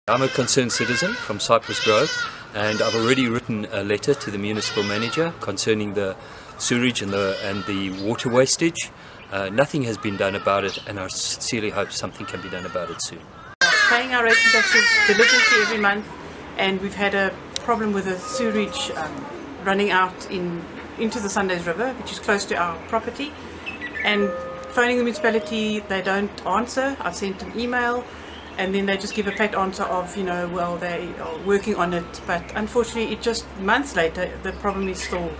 I'm a concerned citizen from Cyprus Grove, and I've already written a letter to the municipal manager concerning the sewage and the water wastage. Nothing has been done about it, and I sincerely hope something can be done about it soon. Paying our rates and taxes diligently every month, and we've had a problem with the sewage running out into the Sundays River, which is close to our property, and phoning the municipality, they don't answer. I've sent an email, and then they just give a pat answer of, well, they are working on it, but unfortunately it just months later the problem is still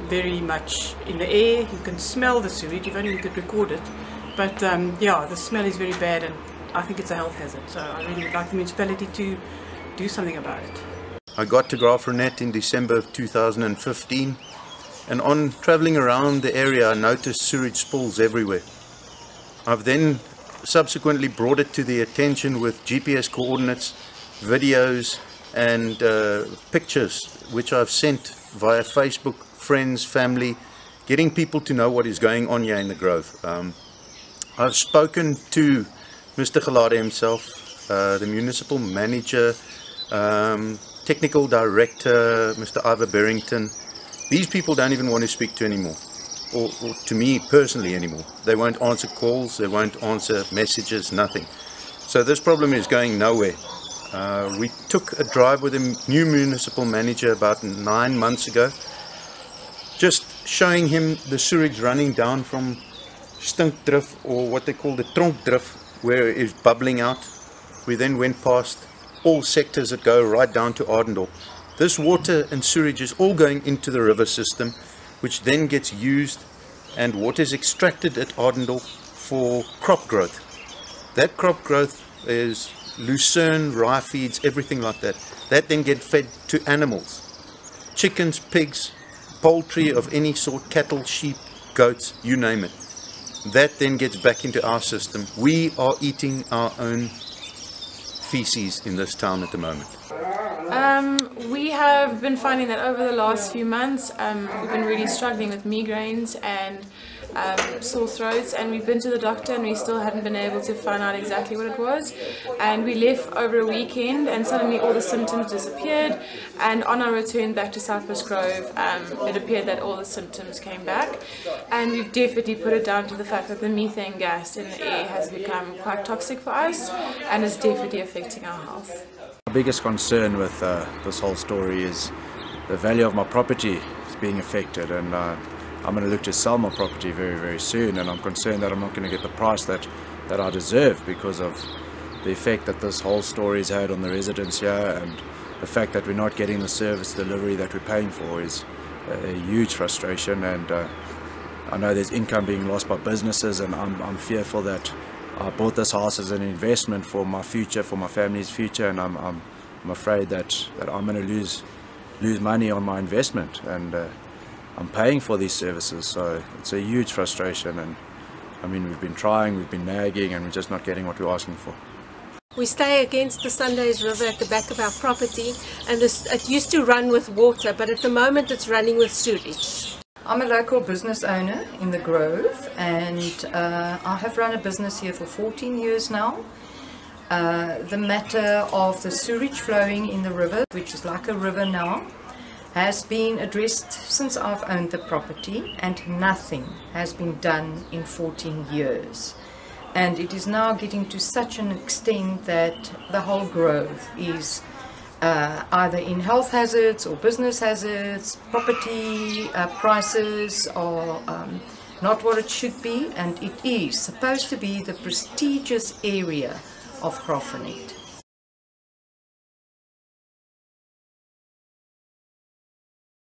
very much in the air. You can smell the sewage, if only you could record it, but yeah, the smell is very bad, and I think it's a health hazard, so I really would like the municipality to do something about it. I got to Graaff-Reinet in December of 2015, and on travelling around the area I noticed sewage spills everywhere. I've then subsequently brought it to the attention with GPS coordinates, videos and pictures which I've sent via Facebook, friends, family, getting people to know what is going on here in the Grove. I've spoken to Mr. Gelade himself, the municipal manager, technical director, Mr. Ivor Barrington. These people don't even want to speak to anymore, or to me personally anymore. They won't answer calls, they won't answer messages, nothing. So this problem is going nowhere. We took a drive with a new municipal manager about 9 months ago, just showing him the sewage running down from Stinkdrif, or what they call the Tronkdrif, where it is bubbling out. We then went past all sectors that go right down to Ardendorp. This water and sewage is all going into the river system, which then gets used, and water is extracted at Ardendorp for crop growth. That crop growth is lucerne, rye feeds, everything like that. That then gets fed to animals, chickens, pigs, poultry of any sort, cattle, sheep, goats, you name it. That then gets back into our system. We are eating our own feces in this town at the moment. We have been finding that over the last few months we've been really struggling with migraines and sore throats, and we've been to the doctor and we still hadn't been able to find out exactly what it was, and we left over a weekend and suddenly all the symptoms disappeared, and on our return back to Cyprus Grove it appeared that all the symptoms came back, and we've definitely put it down to the fact that the methane gas in the air has become quite toxic for us and is definitely affecting our health. My biggest concern with this whole story is the value of my property is being affected, and I'm going to look to sell my property very, very soon, and I'm concerned that I'm not going to get the price that I deserve because of the effect that this whole story has had on the residents here, and the fact that we're not getting the service delivery that we're paying for is a huge frustration. And I know there's income being lost by businesses, and I'm fearful that I bought this house as an investment for my future, for my family's future, and I'm afraid that I'm going to lose money on my investment, and I'm paying for these services, so it's a huge frustration. And I mean, we've been trying, we've been nagging, and we're just not getting what we're asking for. We stay against the Sundays River at the back of our property, and it used to run with water, but at the moment it's running with sewage. I'm a local business owner in the Grove, and I have run a business here for 14 years now. The matter of the sewage flowing in the river, which is like a river now, has been addressed since I've owned the property, and nothing has been done in 14 years. And it is now getting to such an extent that the whole Grove is either in health hazards or business hazards. Property prices are not what it should be, and it is supposed to be the prestigious area of Graaff-Reinet.